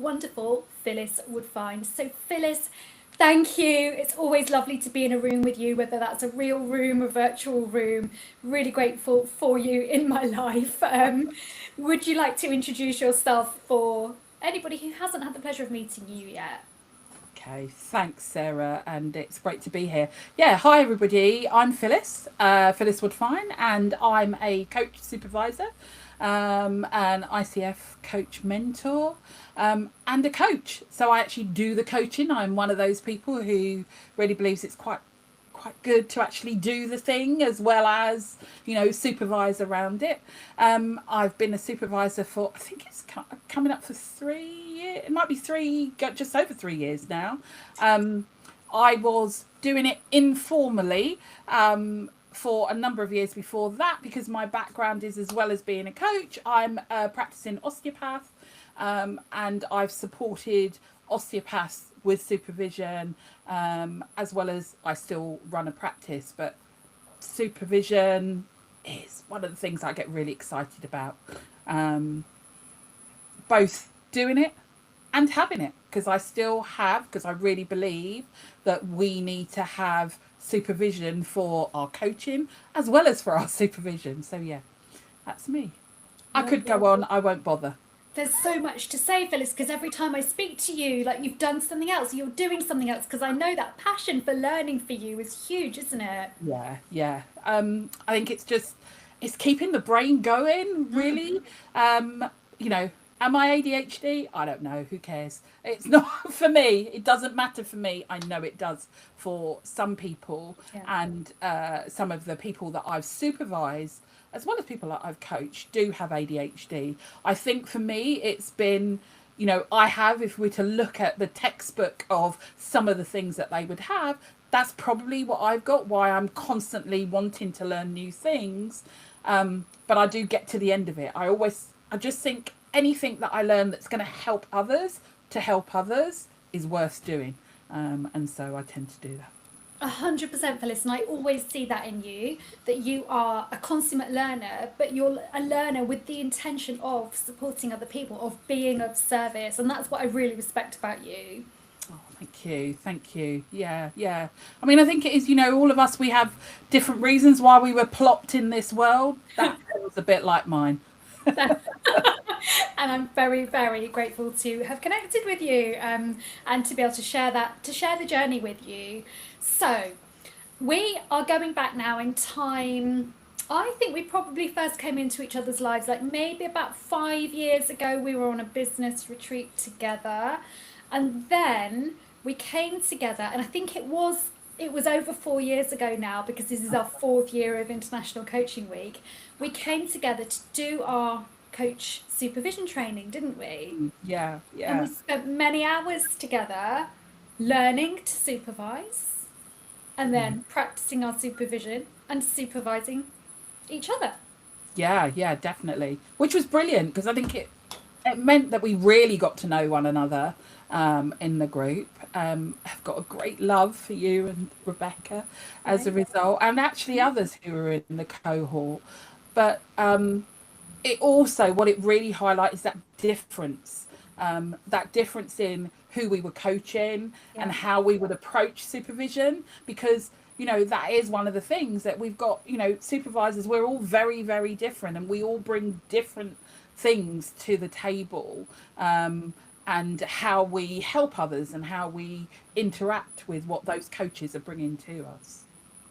wonderful Phyllis Woodfine. So Phyllis, thank you. It's always lovely to be in a room with you, whether that's a real room, a virtual room. Really grateful for you in my life. Would you like to introduce yourself for anybody who hasn't had the pleasure of meeting you yet? Okay, thanks, Sarah, and it's great to be here. Yeah, hi everybody. I'm Phyllis, Phyllis Woodfine, and I'm a coach supervisor, an ICF coach mentor, and a coach. So I actually do the coaching. I'm one of those people who really believes it's quite good to actually do the thing as well as supervise around it. I've been a supervisor for, I think it's coming up for 3 years. It might be just over 3 years now. I was doing it informally for a number of years before that, because my background is, as well as being a coach, I'm a practicing osteopath, and I've supported osteopaths with supervision, as well as I still run a practice. But supervision is one of the things I get really excited about, both doing it and having it, because I really believe that we need to have supervision for our coaching as well as for our supervision. So yeah, that's me. I could go on, I won't bother. There's so much to say, Phyllis, because every time I speak to you, like you've done something else, you're doing something else, because I know that passion for learning for you is huge, isn't it? Yeah. I think it's keeping the brain going, really. You know, am I ADHD? I don't know. Who cares? It's not for me. It doesn't matter for me. I know it does for some people, Yeah. and some of the people that I've supervised, as well as people that I've coached, do have ADHD. I think for me, it's been, I have, if we're to look at the textbook of some of the things that they would have, that's probably what I've got, why I'm constantly wanting to learn new things. But I do get to the end of it. I just think anything that I learn that's going to help others is worth doing. And so I tend to do that. 100%, Phyllis, and I always see that in you, that you are a consummate learner, but you're a learner with the intention of supporting other people, of being of service, and that's what I really respect about you. Oh, thank you. Yeah. I mean, I think it is, all of us, we have different reasons why we were plopped in this world. That feels a bit like mine. And I'm very, very grateful to have connected with you, and to be able to share the journey with you. So, we are going back now in time. I think we probably first came into each other's lives like maybe about 5 years ago. We were on a business retreat together, and then we came together, and I think it was over 4 years ago now, because this is our fourth year of International Coaching Week. We came together to do our coach supervision training, didn't we? Yeah. And we spent many hours together learning to supervise, and then practicing our supervision and supervising each other. Yeah, definitely. Which was brilliant, because I think it meant that we really got to know one another, in the group. I've got a great love for you and Rebecca as a result, and actually others who were in the cohort. But what it really highlights is that difference in who we were coaching and Yeah. how we would approach supervision, because that is one of the things that we've got. Supervisors, we're all very, very different, and we all bring different things to the table, and how we help others and how we interact with what those coaches are bringing to us.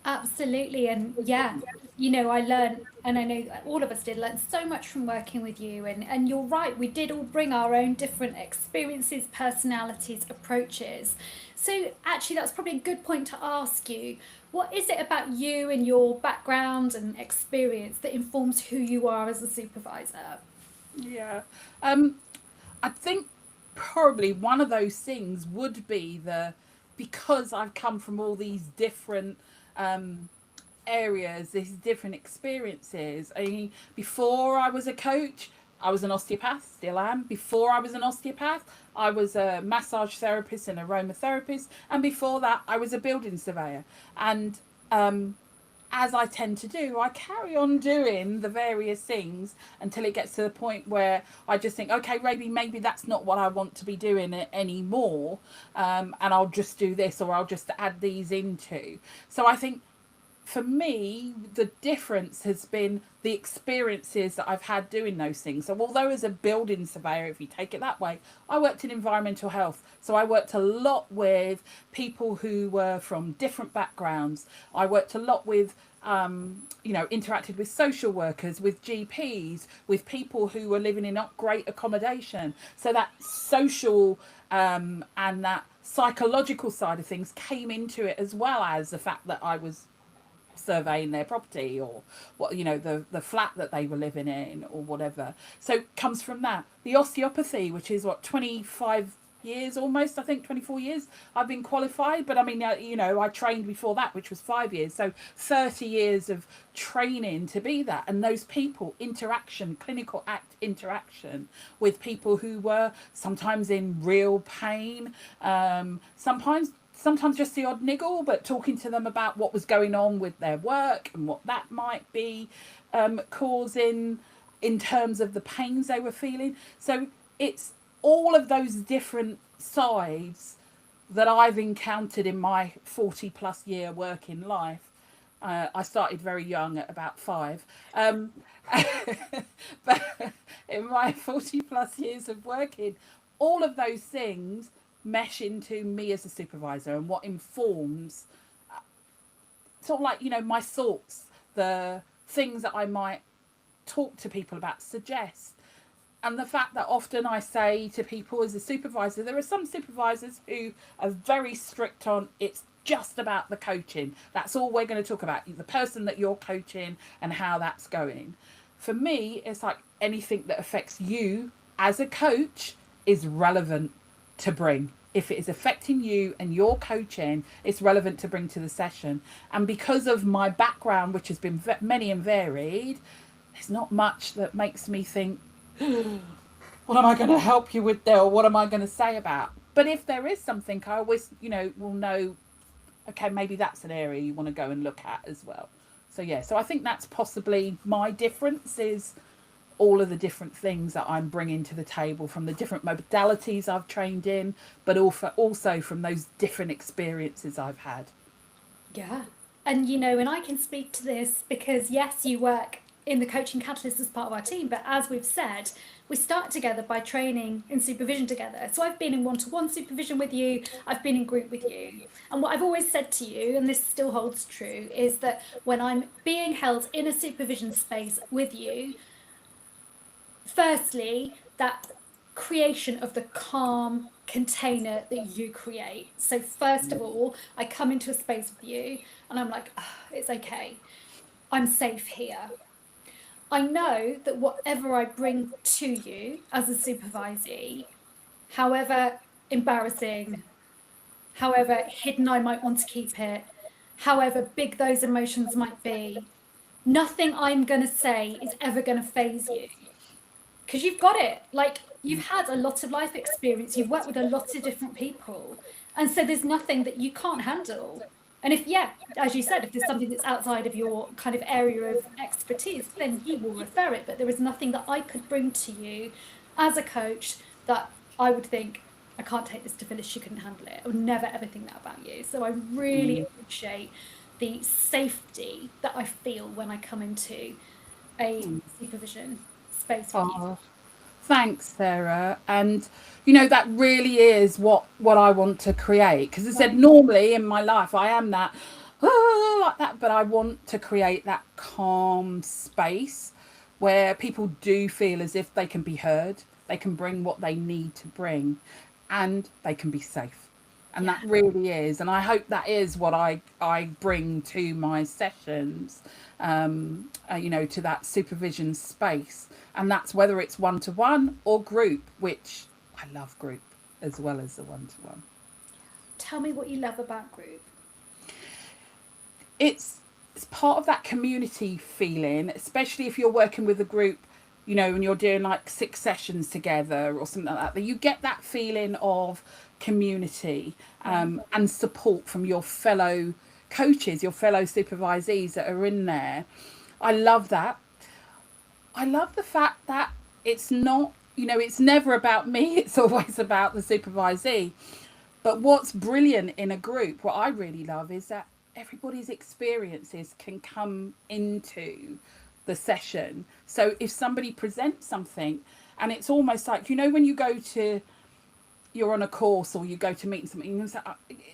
Absolutely. And yeah, I learned, and I know that all of us did learn so much from working with you. And you're right, we did all bring our own different experiences, personalities, approaches. So actually, that's probably a good point to ask you. What is it about you and your background and experience that informs who you are as a supervisor? Yeah. I think probably one of those things would be because I've come from all these different areas, these different experiences. I mean, before I was a coach, I was an osteopath, still am. Before I was an osteopath, I was a massage therapist and aromatherapist. And before that, I was a building surveyor. And as I tend to do, I carry on doing the various things until it gets to the point where I just think, okay, maybe that's not what I want to be doing anymore, and I'll just do this, or I'll just add these into. So I think for me, the difference has been the experiences that I've had doing those things. So, although as a building surveyor, if you take it that way, I worked in environmental health. So, I worked a lot with people who were from different backgrounds. I worked a lot with, interacted with social workers, with GPs, with people who were living in not great accommodation. So, that social and that psychological side of things came into it, as well as the fact that I was surveying their property, or what, the flat that they were living in, or whatever. So comes from that. The osteopathy, which is what, 25 years almost, I think 24 years I've been qualified, but I mean, I trained before that, which was 5 years, so 30 years of training to be that. And those people, clinical act interaction with people who were sometimes in real pain, sometimes just the odd niggle, but talking to them about what was going on with their work and what that might be causing in terms of the pains they were feeling. So it's all of those different sides that I've encountered in my 40 plus year working life. I started very young at about 5. But in my 40 plus years of working, all of those things mesh into me as a supervisor, and what informs sort of like, my thoughts, the things that I might talk to people about, suggest. And the fact that often I say to people as a supervisor, there are some supervisors who are very strict on, it's just about the coaching. That's all we're going to talk about, the person that you're coaching and how that's going. For me, it's like anything that affects you as a coach is relevant to bring. If it is affecting you and your coaching, it's relevant to bring to the session. And because of my background, which has been many and varied, there's not much that makes me think, what am I going to help you with there, or what am I going to say about? But if there is something, I always, will know, okay, maybe that's an area you want to go and look at as well. So yeah, so I think that's possibly my difference, is all of the different things that I'm bringing to the table from the different modalities I've trained in, but also from those different experiences I've had. Yeah. And, and I can speak to this because, yes, you work in the Coaching Catalyst as part of our team, but as we've said, we start together by training in supervision together. So I've been in one-to-one supervision with you, I've been in group with you. And what I've always said to you, and this still holds true, is that when I'm being held in a supervision space with you, firstly, that creation of the calm container that you create. So first of all, I come into a space with you and I'm like, oh, it's okay. I'm safe here. I know that whatever I bring to you as a supervisee, however embarrassing, however hidden I might want to keep it, however big those emotions might be, nothing I'm going to say is ever going to faze you. Because you've got it. Like, you've had a lot of life experience. You've worked with a lot of different people. And so there's nothing that you can't handle. And if, as you said, if there's something that's outside of your kind of area of expertise, then you will refer it. But there is nothing that I could bring to you as a coach that I would think, I can't take this to Phyllis, she couldn't handle it. I would never ever think that about you. So I really appreciate the safety that I feel when I come into a supervision space with you. Thanks, Sarah. And that really is what I want to create, because I said normally in my life I am that like that, but I want to create that calm space where people do feel as if they can be heard, they can bring what they need to bring, and they can be safe. And that really is, and I hope that is what I bring to my sessions, to that supervision space. And that's whether it's one-to-one or group, which I love group as well as the one-to-one. Tell me what you love about group. It's part of that community feeling, especially if you're working with a group, and you're doing like 6 sessions together or something like that you get that feeling of community and support from your fellow coaches, your fellow supervisees that are in there. I love that. I love the fact that it's not, it's never about me, it's always about the supervisee. But what's brilliant in a group, what I really love, is that everybody's experiences can come into the session. So if somebody presents something, and it's almost like, when you go to, you're on a course or you go to meet something, you say,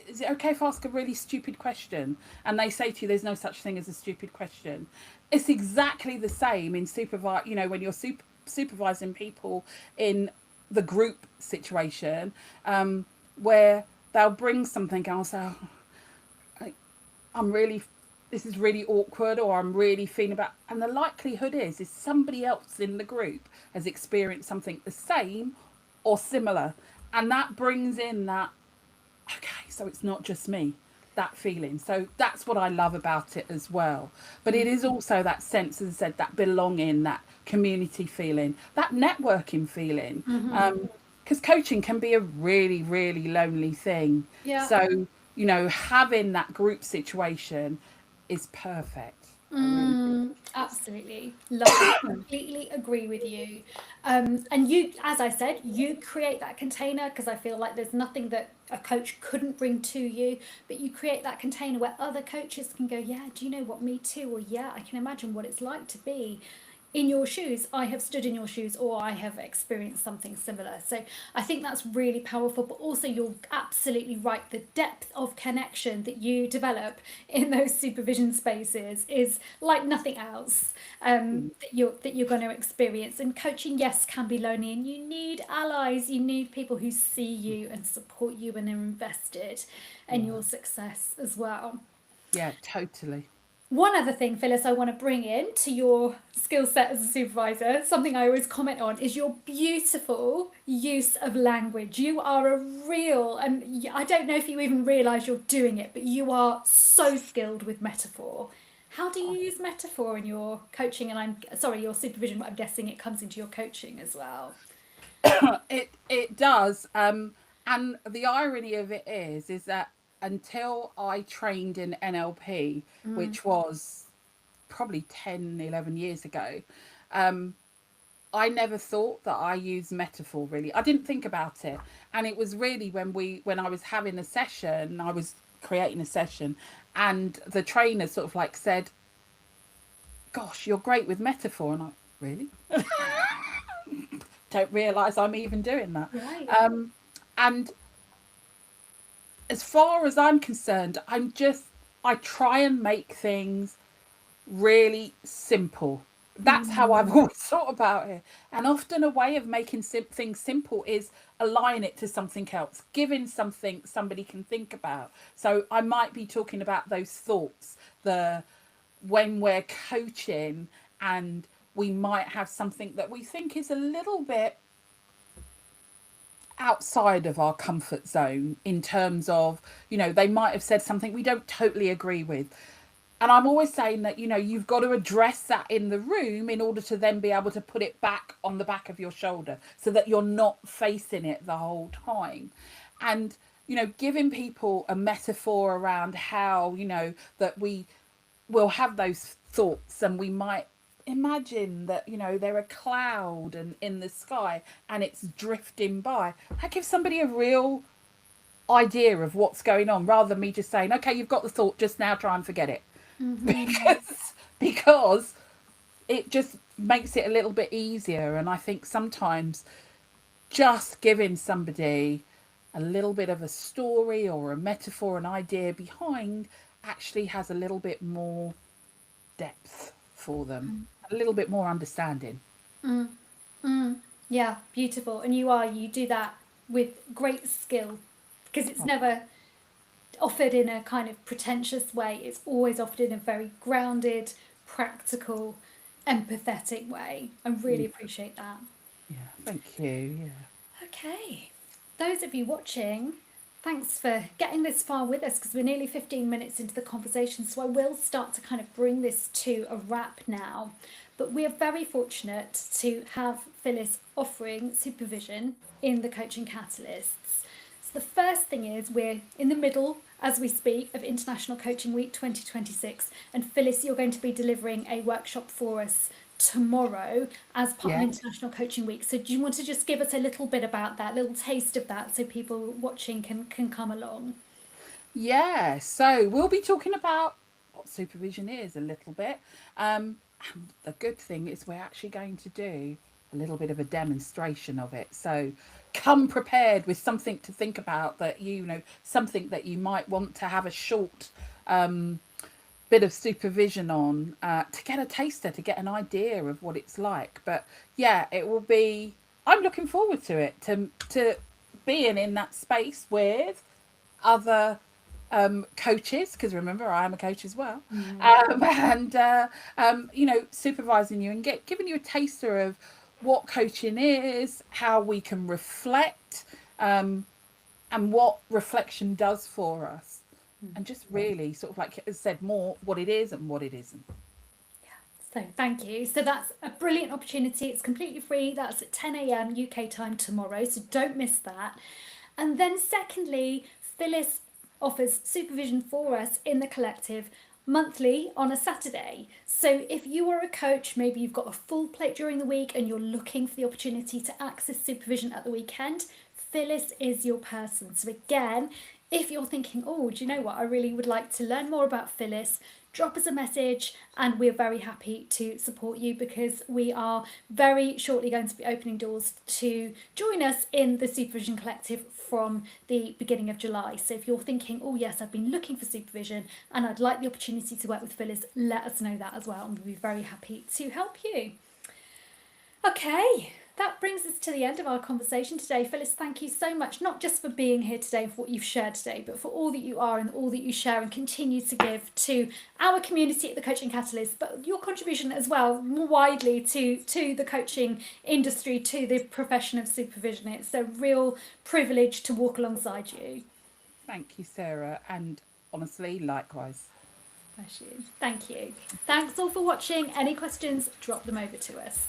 is it okay if I ask a really stupid question? And they say to you, there's no such thing as a stupid question. It's exactly the same in when you're supervising people in the group situation, where they'll bring something and I'll say, I'm really, this is really awkward, or I'm really feeling about, and the likelihood is somebody else in the group has experienced something the same or similar. And that brings in that, okay, so it's not just me, that feeling. So that's what I love about it as well. But it is also that sense, as I said, that belonging, that community feeling, that networking feeling. Because coaching can be a really, really lonely thing. Yeah. So, having that group situation is perfect. Absolutely. Love it. Completely agree with you. And you, as I said, you create that container, because I feel like there's nothing that a coach couldn't bring to you, but you create that container where other coaches can go, yeah, do you know what, me too? Or yeah, I can imagine what it's like to be in your shoes. I have stood in your shoes, or I have experienced something similar. So I think that's really powerful. But also, you're absolutely right, the depth of connection that you develop in those supervision spaces is like nothing else, that you're going to experience. And coaching, yes, can be lonely, and you need allies, you need people who see you and support you and are invested in your success as well. Yeah, totally. One other thing, Phyllis, I want to bring in to your skill set as a supervisor, something I always comment on, is your beautiful use of language. You are a real, and I don't know if you even realise you're doing it, but you are so skilled with metaphor. How do you use metaphor in your coaching? And I'm sorry, your supervision, but I'm guessing it comes into your coaching as well. It does. And the irony of it is that until I trained in NLP, which was probably 10, 11 years ago, I never thought that I used metaphor really. I didn't think about it. And it was really when I was having a session, I was creating a session, and the trainer sort of like said, gosh, you're great with metaphor. And I, really? Don't realise I'm even doing that. Right. And as far as I'm concerned, I try and make things really simple. That's how I've always thought about it. And often a way of making things simple is align it to something else, giving something somebody can think about. So I might be talking about those thoughts, when we're coaching, and we might have something that we think is a little bit outside of our comfort zone, in terms of, they might have said something we don't totally agree with. And I'm always saying that, you've got to address that in the room in order to then be able to put it back on the back of your shoulder, so that you're not facing it the whole time. And, giving people a metaphor around how, that we will have those thoughts, and we might imagine that, they're a cloud and in the sky and it's drifting by. That gives somebody a real idea of what's going on, rather than me just saying, okay, you've got the thought, just now try and forget it. Because it just makes it a little bit easier. And I think sometimes just giving somebody a little bit of a story or a metaphor, an idea behind, actually has a little bit more depth for them, a little bit more understanding. Yeah, beautiful. And you do that with great skill, because it's never offered in a kind of pretentious way. It's always offered in a very grounded, practical, empathetic way. I really appreciate that. Yeah, thank you. Yeah. Okay, those of you watching, thanks for getting this far with us, because we're nearly 15 minutes into the conversation, so I will start to kind of bring this to a wrap now. But we are very fortunate to have Phyllis offering supervision in the Coaching Catalysts. So The first thing is we're in the middle, as we speak, of International Coaching Week 2026. And Phyllis, you're going to be delivering a workshop for us tomorrow as part of Yeah. International Coaching Week. So do you want to just give us a little bit about that, a little taste of that, so people watching can come along? Yeah, so we'll be talking about what supervision is a little bit. And the good thing is we're actually going to do a little bit of a demonstration of it. So come prepared with something to think about, that something that you might want to have a short bit of supervision on, to get a taster, to get an idea of what it's like. But yeah, it will be. I'm looking forward to it, to being in that space with other coaches, because remember I am a coach as well, and supervising you and giving you a taster of what coaching is, how we can reflect, and what reflection does for us, and just really sort of, like I said, more what it is and what it isn't. So thank you. So that's a brilliant opportunity. It's completely free. That's at 10 a.m. UK time tomorrow. So don't miss that. And then secondly, Phyllis offers supervision for us in the collective monthly on a Saturday. So if you are a coach, maybe you've got a full plate during the week and you're looking for the opportunity to access supervision at the weekend, Phyllis is your person. So again, if you're thinking, oh, do you know what, I really would like to learn more about Phyllis, drop us a message and we're very happy to support you, because we are very shortly going to be opening doors to join us in the Supervision Collective from the beginning of July. So if you're thinking, oh yes, I've been looking for supervision and I'd like the opportunity to work with Phyllis, let us know that as well and we'll be very happy to help you. Okay, that brings us to the end of our conversation today. Phyllis, thank you so much, not just for being here today and for what you've shared today, but for all that you are and all that you share and continue to give to our community at the Coaching Catalyst, but your contribution as well more widely to the coaching industry, to the profession of supervision. It's a real privilege to walk alongside you. Thank you, Sarah, and honestly, likewise. Bless you. Thank you. Thanks all for watching. Any questions, drop them over to us.